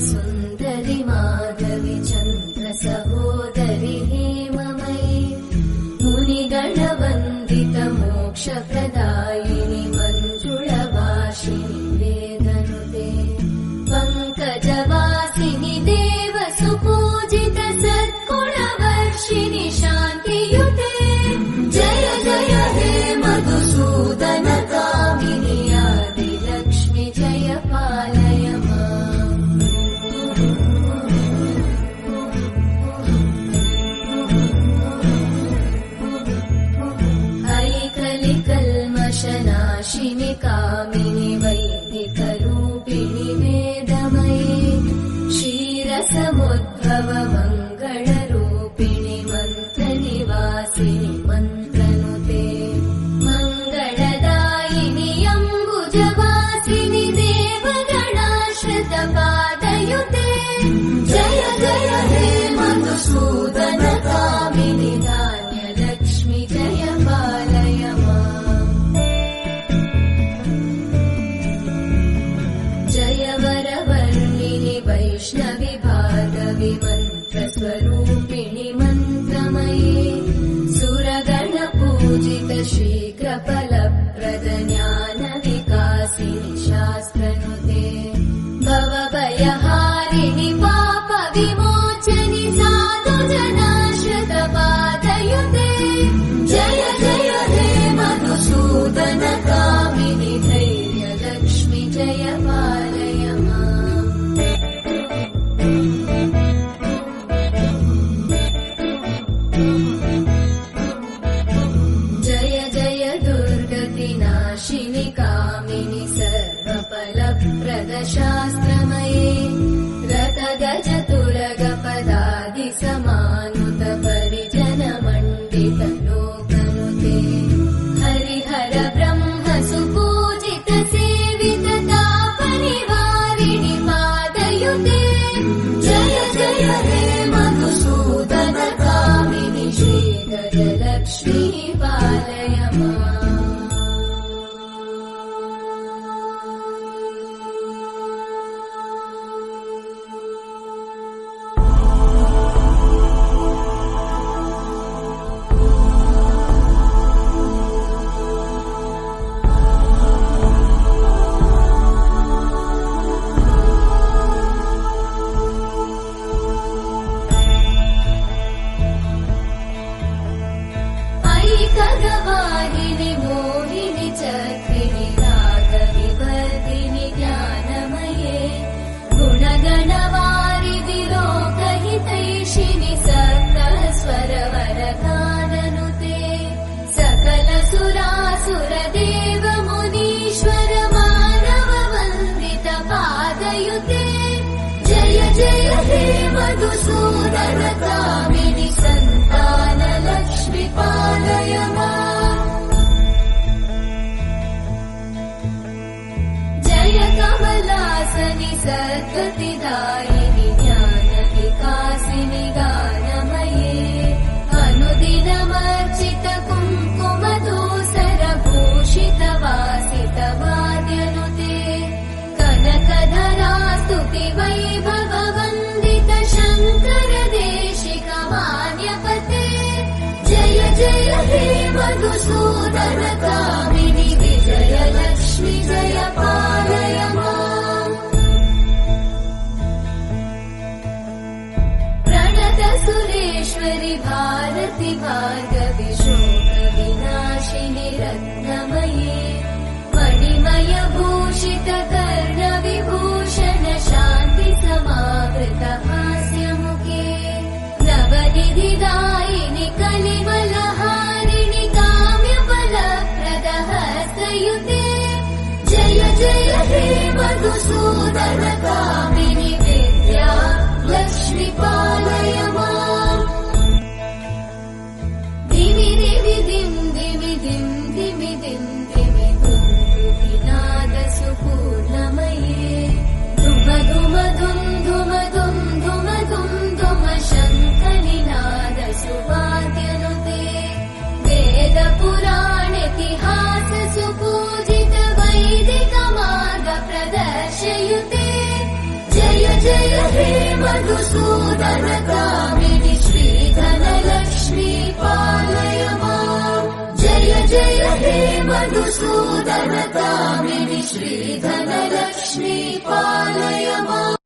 सुन्दरि माधवि चन्द्र सहोदरि हेममयि मुनिगणवन्दित मोक्षप्रदायिनि मञ्जुळवासिनि वेदनुते पङ्कजवासिनि देव सुपूजित सद्गुणवर्षिणि शान्तियुते जय जय हे मधुसूदन कामिनि आदिलक्ष्मि जय पालय नाशिनि कामिनि वैदिकरूपिणि वेदमये क्षीरसमुद्भव मङ्गलरूपिणि मन्त्रनिवासिनि मन्त्रनुते मङ्गलदायिनि अम्बुजवासिनि देवगणाश्रितपादयुते जय जय हे मधुसूदन कामिनि धान्यलक्ष्मि जय पालय वैष्णवि भार्गवि मन्त्रस्वरूपिणि मन्त्रमये सुरगणपूजित शीघ्रफलप्रद ज्ञानविकासिनि शास्त्रनुते भवभयहारिणि पापविमोचनि साधुजनाश्रितपादयुते जय जय हे मधुसूदन कामिनि धैर्यलक्ष्मि जय पालय जय जय दुर्गतिनाशिनि कामिनि सर्वफलप्रद शास्त्रमये रतगजतुरगपदादि समानुत परिजनमण्डित लोकनुते हरिहर ब्रह्म सुपूजित सेवित तापनिवारिणि पादयुते जय जय हे मधुसूदन कामिनि श्रीगजलक्ष्मी पालय खगवाहिनि मोहिनि चक्रिणि रागविवर्धिनि ज्ञानमये गुणगणवारिधि लोकहितैषिणि सकलस्वरवरगाननुते सकलसुरासुरदेव मुनीश्वर मानववन्दित पादयुते जय जय हे मधुसूदन कामिनि सन्तानलक्ष्मि पालय जय कमलासनि सद्गतिदायिनि ज्ञानविकासिनि गानमये अनुदिनमर्चित कुङ्कुमधूसरभूषित वासित वाद्यनुते कनकधरा स्तुति वैभववन्दित शङ्कर देशिक मान्यपते जय जय हे मधुसूदन कामिनि विजयलक्ष्मि जय पालय प्रणत सुरेश्वरि भारति भार्गवि शोकविनाशिनि रत्नमये मणिमय भूषित कर्णविभूषण शान्ति समावृत हास्यमुखे नवनिधिदायिनि कलिवलहारिणि काम्यफलप्रद हस्तयुते जय जय हे मधुसूदन कामिनि विद्या लक्ष्मि पालय माम् मधुसूदन कामिनि श्रीधनलक्ष्मी पालय माम् जय जय हे मधुसूदन कामिनि श्रीधनलक्ष्मी पालय माम्।